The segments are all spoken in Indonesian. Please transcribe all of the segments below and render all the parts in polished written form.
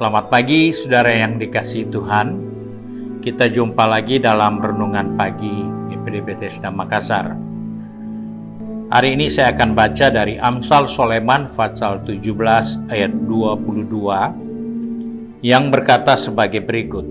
Selamat pagi saudara yang dikasihi Tuhan. Kita jumpa lagi dalam Renungan Pagi GPD Bethesda Makassar. Hari ini saya akan baca dari Amsal Soleman pasal 17 ayat 22 yang berkata sebagai berikut.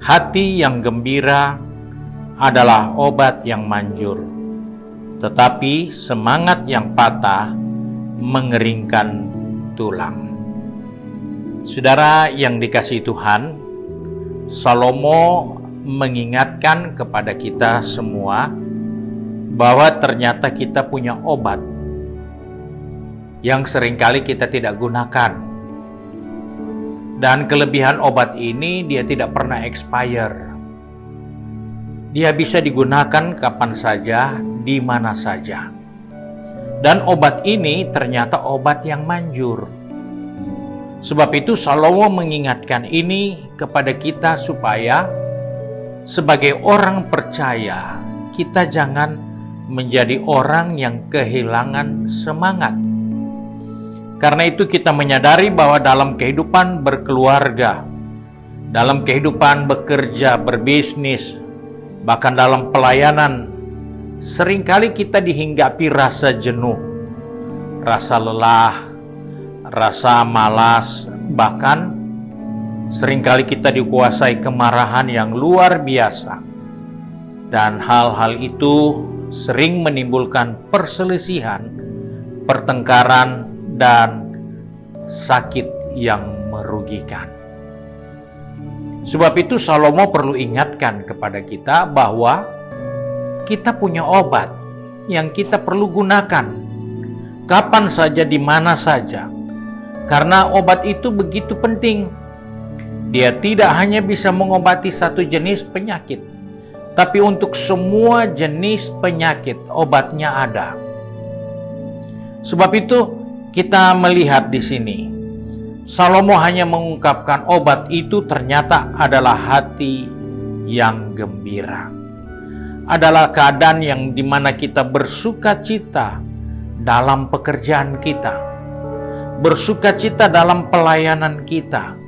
Hati yang gembira adalah obat yang manjur, tetapi semangat yang patah mengeringkan tulang. Saudara yang dikasihi Tuhan, Salomo mengingatkan kepada kita semua bahwa ternyata kita punya obat yang seringkali kita tidak gunakan. Dan kelebihan obat ini dia tidak pernah expire. Dia bisa digunakan kapan saja, di mana saja. Dan obat ini ternyata obat yang manjur. Sebab itu Salomo mengingatkan ini kepada kita supaya sebagai orang percaya kita jangan menjadi orang yang kehilangan semangat. Karena itu kita menyadari bahwa dalam kehidupan berkeluarga, dalam kehidupan bekerja, berbisnis, bahkan dalam pelayanan, seringkali kita dihinggapi rasa jenuh, rasa lelah, rasa malas, bahkan seringkali kita dikuasai kemarahan yang luar biasa. Dan hal-hal itu sering menimbulkan perselisihan, pertengkaran, dan sakit yang merugikan. Sebab itu Salomo perlu ingatkan kepada kita bahwa kita punya obat yang kita perlu gunakan kapan saja, di mana saja. Karena obat itu begitu penting. Dia tidak hanya bisa mengobati satu jenis penyakit, tapi untuk semua jenis penyakit obatnya ada. Sebab itu kita melihat di sini, Salomo hanya mengungkapkan obat itu ternyata adalah hati yang gembira. Adalah keadaan yang dimana kita bersuka cita dalam pekerjaan kita, bersuka cita dalam pelayanan kita,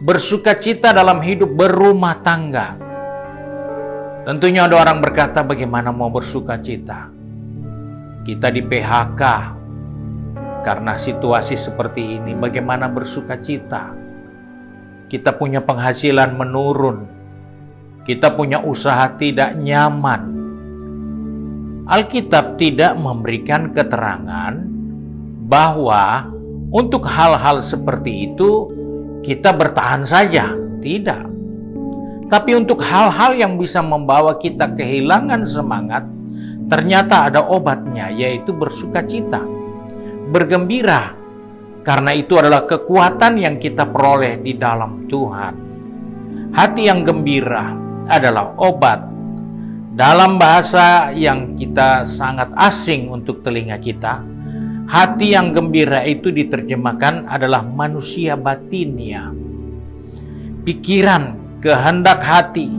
bersuka cita dalam hidup berumah tangga. Tentunya ada orang berkata, bagaimana mau bersuka cita? Kita di PHK karena situasi seperti ini, bagaimana bersuka cita? Kita punya penghasilan menurun, kita punya usaha tidak nyaman. Alkitab tidak memberikan keterangan bahwa untuk hal-hal seperti itu kita bertahan saja, tidak. Tapi untuk hal-hal yang bisa membawa kita kehilangan semangat, ternyata ada obatnya, yaitu bersuka cita, bergembira. Karena itu adalah kekuatan yang kita peroleh di dalam Tuhan. Hati yang gembira adalah obat. Dalam bahasa yang kita sangat asing untuk telinga kita, hati yang gembira itu diterjemahkan adalah manusia batinia. Pikiran, kehendak hati,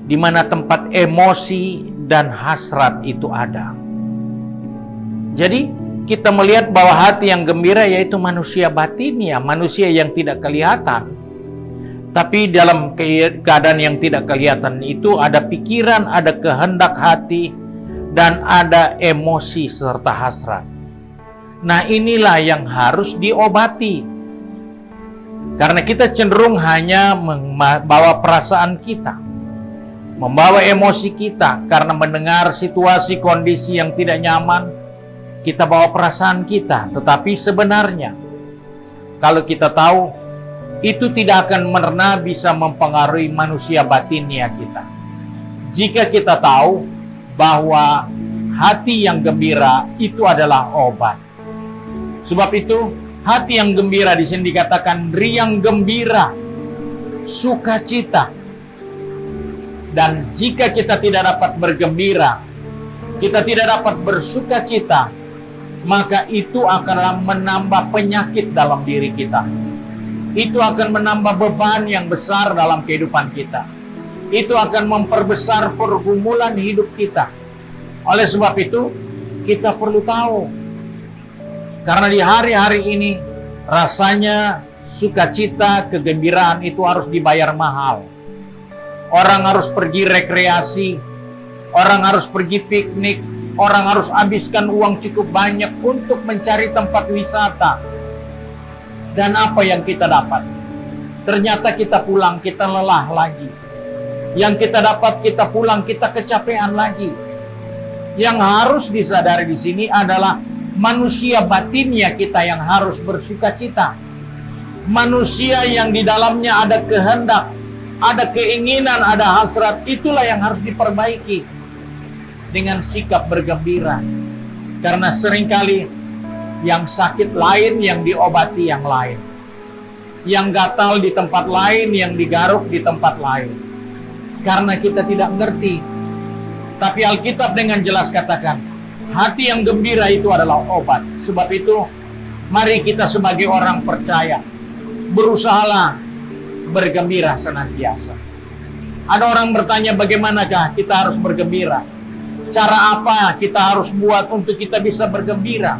di mana tempat emosi dan hasrat itu ada. Jadi kita melihat bahwa hati yang gembira yaitu manusia batinia, manusia yang tidak kelihatan. Tapi dalam keadaan yang tidak kelihatan itu ada pikiran, ada kehendak hati, dan ada emosi serta hasrat. Nah, inilah yang harus diobati. Karena kita cenderung hanya membawa perasaan kita, membawa emosi kita. Karena mendengar situasi kondisi yang tidak nyaman, kita bawa perasaan kita. Tetapi sebenarnya, kalau kita tahu, itu tidak akan pernah bisa mempengaruhi manusia batinnya kita. Jika kita tahu bahwa hati yang gembira itu adalah obat. Sebab itu, hati yang gembira di sini dikatakan riang gembira, sukacita. Dan jika kita tidak dapat bergembira, kita tidak dapat bersukacita, maka itu akan menambah penyakit dalam diri kita. Itu akan menambah beban yang besar dalam kehidupan kita. Itu akan memperbesar pergumulan hidup kita. Oleh sebab itu, kita perlu tahu. Karena di hari-hari ini rasanya sukacita, kegembiraan itu harus dibayar mahal. Orang harus pergi rekreasi, orang harus pergi piknik, orang harus habiskan uang cukup banyak untuk mencari tempat wisata. Dan apa yang kita dapat? Ternyata kita pulang, kita lelah lagi. Yang kita dapat, kita pulang, kita kecapean lagi. Yang harus disadari di sini adalah manusia batinnya kita yang harus bersukacita. Manusia yang di dalamnya ada kehendak, ada keinginan, ada hasrat, itulah yang harus diperbaiki dengan sikap bergembira. Karena seringkali yang sakit lain, yang diobati yang lain. Yang gatal di tempat lain, yang digaruk di tempat lain. Karena kita tidak mengerti. Tapi Alkitab dengan jelas katakan, hati yang gembira itu adalah obat. Sebab itu, mari kita sebagai orang percaya, berusahalah bergembira senantiasa. Ada orang bertanya, bagaimanakah kita harus bergembira? Cara apa kita harus buat untuk kita bisa bergembira?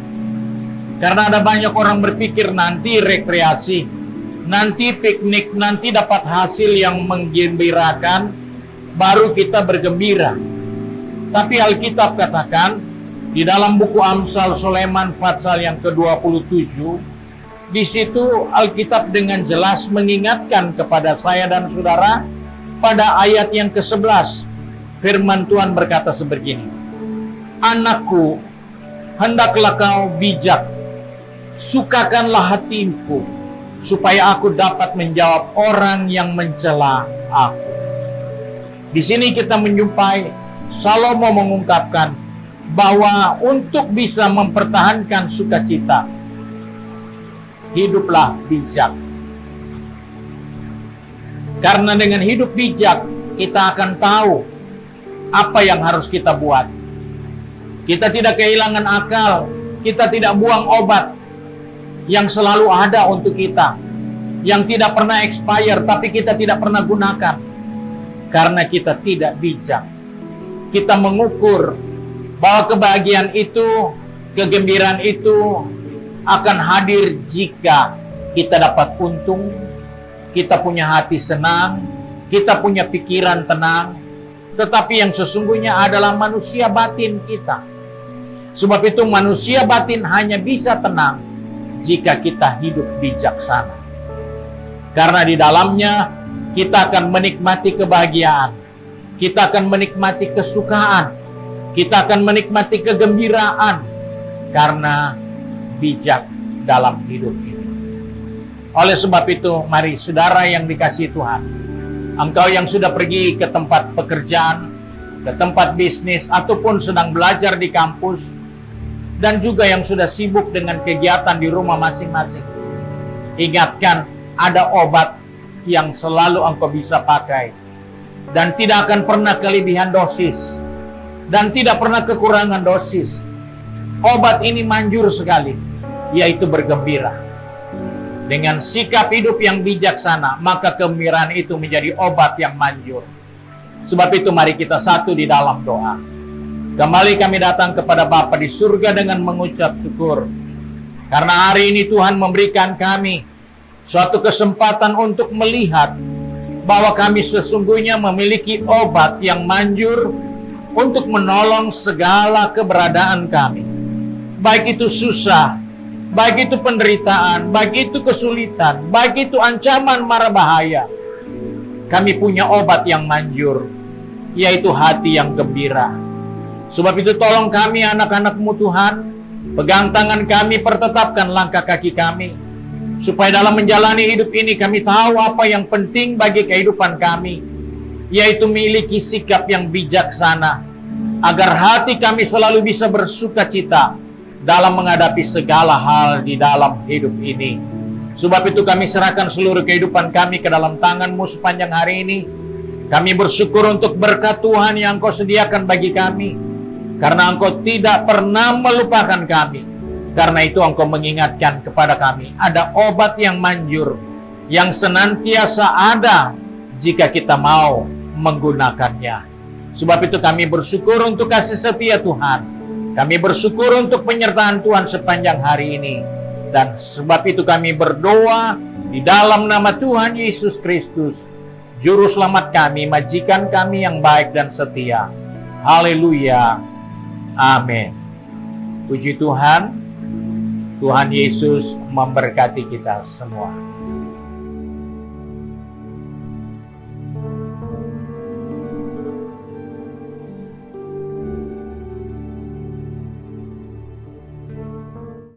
Karena ada banyak orang berpikir nanti rekreasi, nanti piknik, nanti dapat hasil yang menggembirakan, baru kita bergembira. Tapi Alkitab katakan, di dalam buku Amsal Soleman Fatsal yang ke-27, di situ Alkitab dengan jelas mengingatkan kepada saya dan saudara pada ayat yang ke-11. Firman Tuhan berkata sebegini, "Anakku, hendaklah kau bijak, sukakanlah hatiku, supaya aku dapat menjawab orang yang mencela aku." Di sini kita menjumpai Salomo mengungkapkan bahwa untuk bisa mempertahankan sukacita, hiduplah bijak. Karena dengan hidup bijak, kita akan tahu apa yang harus kita buat. Kita tidak kehilangan akal, kita tidak buang obat yang selalu ada untuk kita, yang tidak pernah expire, tapi kita tidak pernah gunakan. Karena kita tidak bijak. Kita mengukur bahwa kebahagiaan itu, kegembiraan itu akan hadir jika kita dapat untung, kita punya hati senang, kita punya pikiran tenang. Tetapi yang sesungguhnya adalah manusia batin kita. Sebab itu manusia batin hanya bisa tenang jika kita hidup bijaksana. Karena di dalamnya kita akan menikmati kebahagiaan, kita akan menikmati kesukaan, kita akan menikmati kegembiraan karena bijak dalam hidup ini. Oleh sebab itu, mari saudara yang dikasihi Tuhan, engkau yang sudah pergi ke tempat pekerjaan, ke tempat bisnis, ataupun sedang belajar di kampus, dan juga yang sudah sibuk dengan kegiatan di rumah masing-masing, ingatkan ada obat yang selalu engkau bisa pakai, dan tidak akan pernah kelebihan dosis, dan tidak pernah kekurangan dosis. Obat ini manjur sekali, yaitu bergembira. Dengan sikap hidup yang bijaksana, maka kegembiraan itu menjadi obat yang manjur. Sebab itu mari kita satu di dalam doa. Kembali kami datang kepada Bapa di surga dengan mengucap syukur. Karena hari ini Tuhan memberikan kami suatu kesempatan untuk melihat bahwa kami sesungguhnya memiliki obat yang manjur untuk menolong segala keberadaan kami. Baik itu susah, baik itu penderitaan, baik itu kesulitan, baik itu ancaman mara bahaya. Kami punya obat yang manjur, yaitu hati yang gembira. Sebab itu tolong kami anak-anak-Mu Tuhan, pegang tangan kami, pertetapkan langkah kaki kami, supaya dalam menjalani hidup ini kami tahu apa yang penting bagi kehidupan kami, yaitu memiliki sikap yang bijaksana, agar hati kami selalu bisa bersukacita dalam menghadapi segala hal di dalam hidup ini. Sebab itu kami serahkan seluruh kehidupan kami ke dalam tangan-Mu sepanjang hari ini. Kami bersyukur untuk berkat Tuhan yang Engkau sediakan bagi kami, karena Engkau tidak pernah melupakan kami. Karena itu Engkau mengingatkan kepada kami, ada obat yang manjur, yang senantiasa ada jika kita mau menggunakannya. Sebab itu kami bersyukur untuk kasih setia Tuhan. Kami bersyukur untuk penyertaan Tuhan sepanjang hari ini. Dan sebab itu kami berdoa Di dalam nama Tuhan Yesus Kristus, Juru Selamat kami, majikan kami yang baik dan setia. Haleluya. Amin. Puji Tuhan. Tuhan Yesus memberkati kita semua.